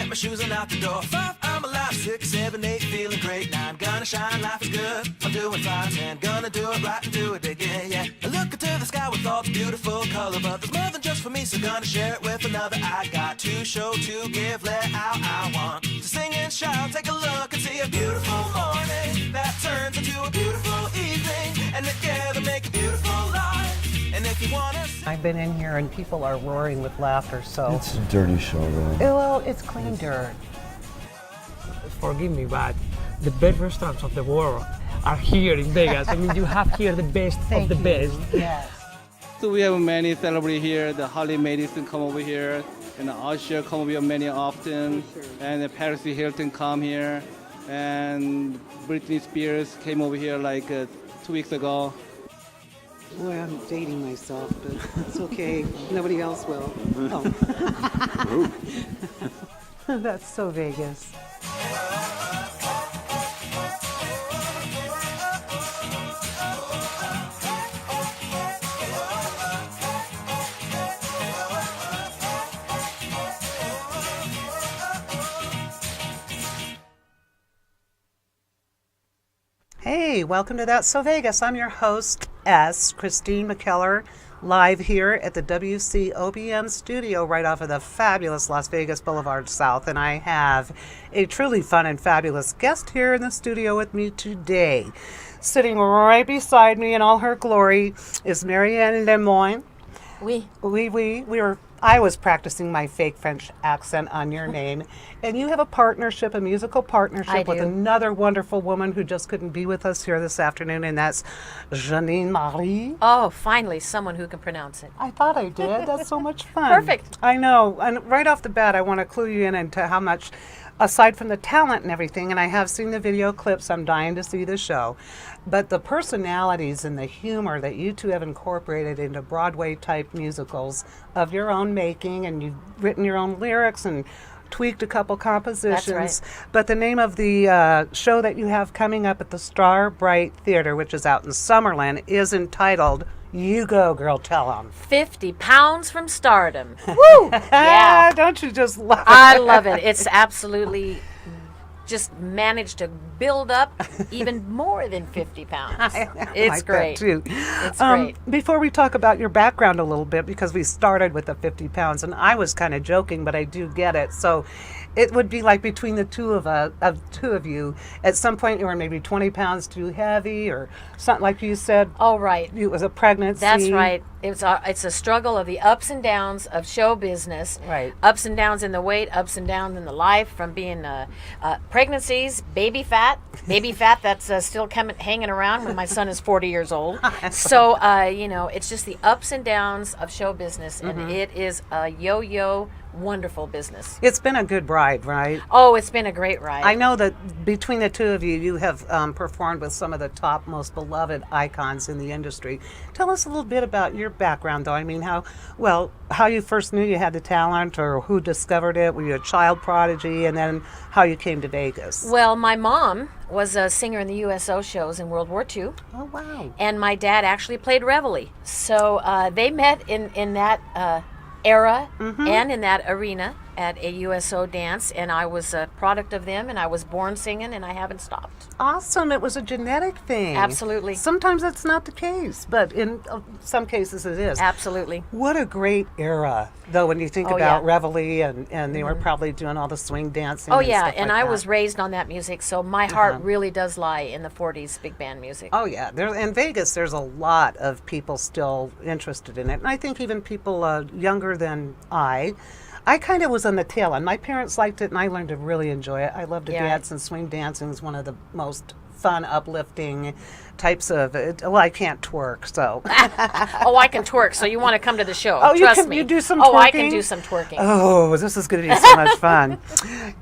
get my shoes on out the door. 5, I'm alive. 6, 7, 8, feeling great. 9, gonna shine, life is good. I'm doing fine. 10, gonna do it right and do it again, yeah. I look into the sky with all the beautiful color, but there's more than just for me, so gonna share it with another. I got to show, to give, let out. I want to sing and shout. Take a look and see a beautiful morning that turns into a beautiful evening, and together make a beautiful life. And if you wanna, I've been in here and people are roaring with laughter, so. It's a dirty show, really. Well, it's clean dirt. Forgive me, but the best restaurants of the world are here in Vegas. I mean, you have here the best of the best. Yes. So we have many celebrities here. The Harley Madison come over here, and Usher come over here many often, and the Paris Hilton come here, and Britney Spears came over here like 2 weeks ago. Boy, I'm dating myself, but it's okay. Nobody else will. Oh. That's so Vegas. Hey, welcome to That's So Vegas. I'm your host, Christine McKellar, live here at the WCOBM studio right off of the fabulous Las Vegas Boulevard South. And I have a truly fun and fabulous guest here in the studio with me today. Sitting right beside me in all her glory is Marianne LeMoine. I was practicing my fake French accent on your name, and you have a musical partnership with another wonderful woman who just couldn't be with us here this afternoon, and that's Jeanine Marie. Oh, finally, someone who can pronounce it. I thought I did. That's so much fun. Perfect. I know, and right off the bat, I want to clue you in into how much, aside from the talent and everything, and I have seen the video clips, I'm dying to see the show, but the personalities and the humor that you two have incorporated into Broadway-type musicals of your own making, and you've written your own lyrics and tweaked a couple compositions. That's right. But the name of the show that you have coming up at the Star Bright Theater, which is out in Summerlin, is entitled You Go, Girl, Tell 'Em. 50 Pounds From Stardom. Woo! Yeah. Don't you just love it? I love it. It's absolutely just managed to build up even more than 50 pounds. It's like great. That too. It's great. Before we talk about your background a little bit, because we started with the 50 pounds, and I was kind of joking, but I do get it. So it would be like between the two of you, at some point you were maybe 20 pounds too heavy, or something like you said. Oh, right. It was a pregnancy. That's right. It's a struggle of the ups and downs of show business. Right. Ups and downs in the weight, ups and downs in the life, from being pregnancies, baby fat that's still hanging around when my son is 40 years old. So, it's just the ups and downs of show business, and it is a yo-yo, wonderful business. It's been a good ride, right? Oh, it's been a great ride. I know that between the two of you, you have performed with some of the top, most beloved icons in the industry. Tell us a little bit about your background, though. I mean, how you first knew you had the talent, or who discovered it. Were you a child prodigy? And then how you came to Vegas. Well, my mom was a singer in the USO shows in World War II. Oh, wow. And my dad actually played Reveille. So they met in that era and in that arena at a USO dance, and I was a product of them, and I was born singing, and I haven't stopped. Awesome. It was a genetic thing. Absolutely. Sometimes that's not the case, but in some cases it is. Absolutely. What a great era, though, when you think about Reveille, and they were probably doing all the swing dancing. Oh, and yeah, stuff and like I that. was raised on that music, so my heart really does lie in the 40s big band music. Oh, yeah. In Vegas, there's a lot of people still interested in it, and I think even people younger than I kind of was on the tail end. My parents liked it, and I learned to really enjoy it. I love to dance, and swing dancing is one of the most fun, uplifting types of it. Well, I can't twerk, so. Oh, I can twerk, so you want to come to the show. Oh, Trust me. You do some twerking? Oh, I can do some twerking. Oh, this is going to be so much fun.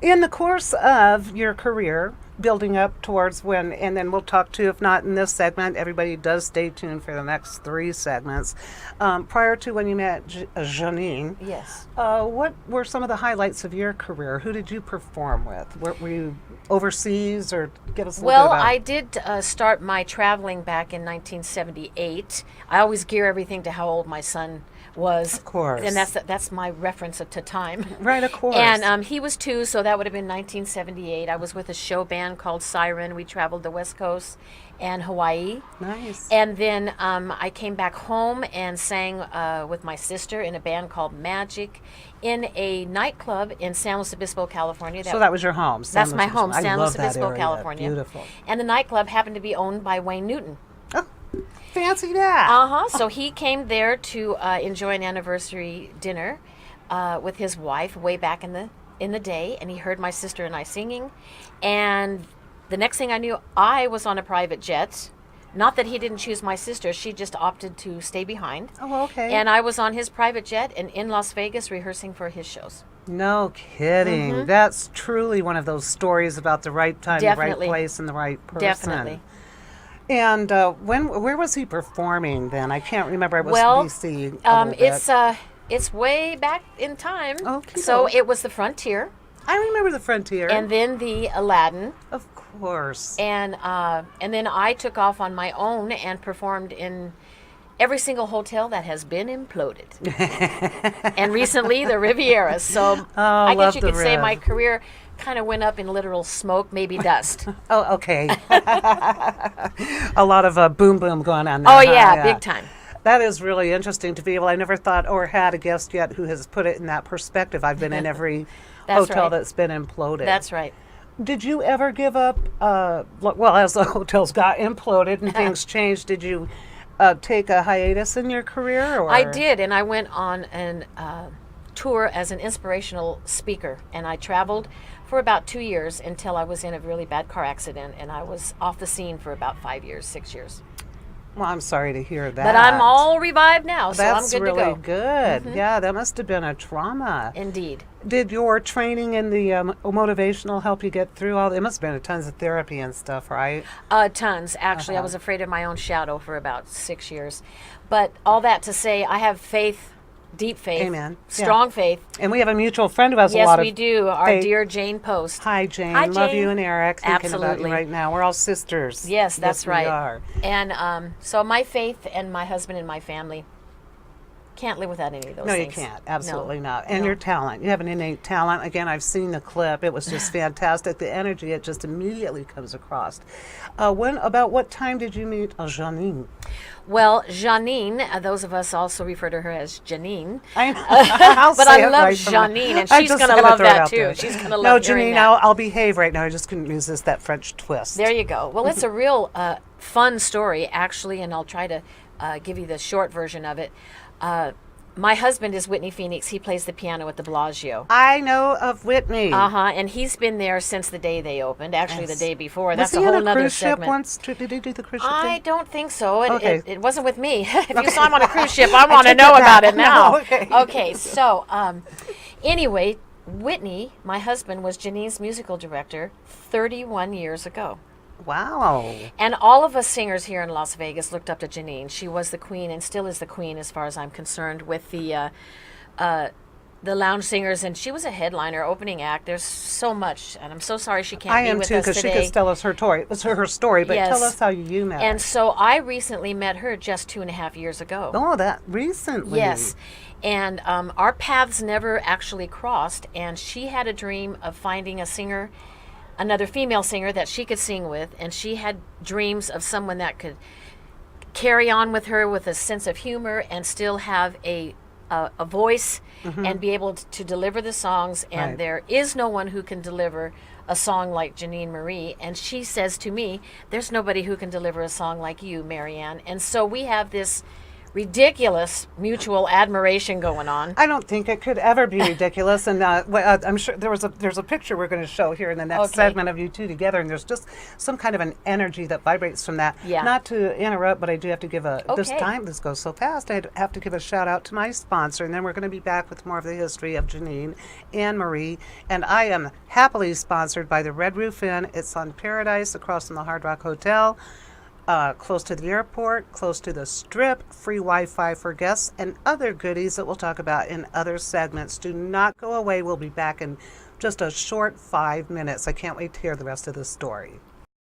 In the course of your career, building up towards when, and then we'll talk to, if not in this segment, everybody does stay tuned for the next 3 segments. Prior to when you met Jeanine, yes. What were some of the highlights of your career? Who did you perform with? Were you overseas, or give us a little bit about I did start my traveling back in 1978. I always gear everything to how old my son was, Of course. and that's my reference to time. Right, of course. And he was 2, so that would have been 1978. I was with a show band called Siren. We traveled the West Coast and Hawaii. Nice. And then I came back home and sang with my sister in a band called Magic in a nightclub in San Luis Obispo, California. So that was your home. San That's Luis my Obispo. home, I San love Luis that Obispo, area. California. Beautiful. And the nightclub happened to be owned by Wayne Newton. Oh, fancy that. So he came there to enjoy an anniversary dinner with his wife way back in the day, and he heard my sister and I singing, and the next thing I knew, I was on a private jet. Not that he didn't choose my sister, she just opted to stay behind. Oh, okay. And I was on his private jet and in Las Vegas rehearsing for his shows. No kidding. That's truly one of those stories about the right time, Definitely. the right place, and the right person. Definitely. And where was he performing then? I can't remember. It was Well, BC. a little bit. it's way back in time. Okay. So it was the Frontier, I remember the Frontier. and then the Aladdin. of course. And then I took off on my own and performed in every single hotel that has been imploded. And recently the Riviera. So I love guess you the could say Riv. my career kind of went up in literal smoke, maybe dust. Oh, okay. A lot of boom boom going on there. Oh huh? yeah, big time. That is really interesting to be able. I never thought or had a guest yet who has put it in that perspective. I've been in every That's hotel right. that's been imploded. That's right. Did you ever give up? Well, as the hotels got imploded and things changed, did you take a hiatus in your career? Or? I did, and I went on an tour as an inspirational speaker, and I traveled for about 2 years until I was in a really bad car accident, and I was off the scene for about 5 years, 6 years. Well, I'm sorry to hear that. But I'm all revived now, so That's I'm good really to go. good. Yeah, that must have been a trauma. Indeed. Did your training in the motivational help you get through all? It must have been tons of therapy and stuff, right? Tons. Actually, I was afraid of my own shadow for about 6 years. But all that to say, I have faith, deep faith, Amen. strong faith. And we have a mutual friend who has a Yes, lot of we do. Our faith. dear Jane Post. Hi, Jane. Hi, Love Jane. you and Eric. Thinking about Absolutely. you right now. We're all sisters. Yes, that's right. We are. And so my faith and my husband and my family can't live without any of those No, things. you can't. Absolutely No. not. And No. your talent. You have an innate talent. Again, I've seen the clip. It was just fantastic. The energy, it just immediately comes across. About what time did you meet Janine? Well, Janine, those of us also refer to her as Janine. I'll But say I it love right from the- Janine, and I she's just going had to love throw it that out too. there. She's going to love No, hearing Janine, that. I'll behave right now. I just couldn't resist that French twist. There you go. Well, it's a real fun story, actually, and I'll try to give you the short version of it. My husband is Whitney Phoenix. He plays the piano at the Bellagio. I know of Whitney. And he's been there since the day they opened. Actually, Yes. the day before. Was That's he a whole on a other cruise ship segment. once? Did he do the cruise ship I thing? don't think so. Okay. It wasn't with me. If you saw him on a cruise ship, I want to take know it about back. it now. No, okay. Okay, so anyway, Whitney, my husband, was Janine's musical director 31 years ago. Wow. And all of us singers here in Las Vegas looked up to Janine. She was the queen and still is the queen as far as I'm concerned with the lounge singers, and she was a headliner, opening act. There's so much, and I'm so sorry she can't I be am with too, us because she today. could tell us her story. It was her story, but Yes. tell us how you met. And so I recently met her just 2.5 years ago. Oh, that recently. Yes. And our paths never actually crossed, and she had a dream of finding a singer, another female singer that she could sing with, and she had dreams of someone that could carry on with her with a sense of humor and still have a voice and be able to deliver the songs. And Right. there is no one who can deliver a song like Janine Marie. And she says to me, there's nobody who can deliver a song like you, Marianne. And so we have this ridiculous mutual admiration going on. I don't think it could ever be ridiculous, and I'm sure there's a picture we're going to show here in the next Okay. segment of you two together, and there's just some kind of an energy that vibrates from that. Yeah. Not to interrupt, but I do have to give this Okay. time, this goes so fast, I have to give a shout out to my sponsor, and then we're going to be back with more of the history of Janine and Marie, and I am happily sponsored by the Red Roof Inn. It's on Paradise across from the Hard Rock Hotel. Close to the airport, close to the Strip, free Wi-Fi for guests, and other goodies that we'll talk about in other segments. Do not go away. We'll be back in just a short 5 minutes. I can't wait to hear the rest of the story.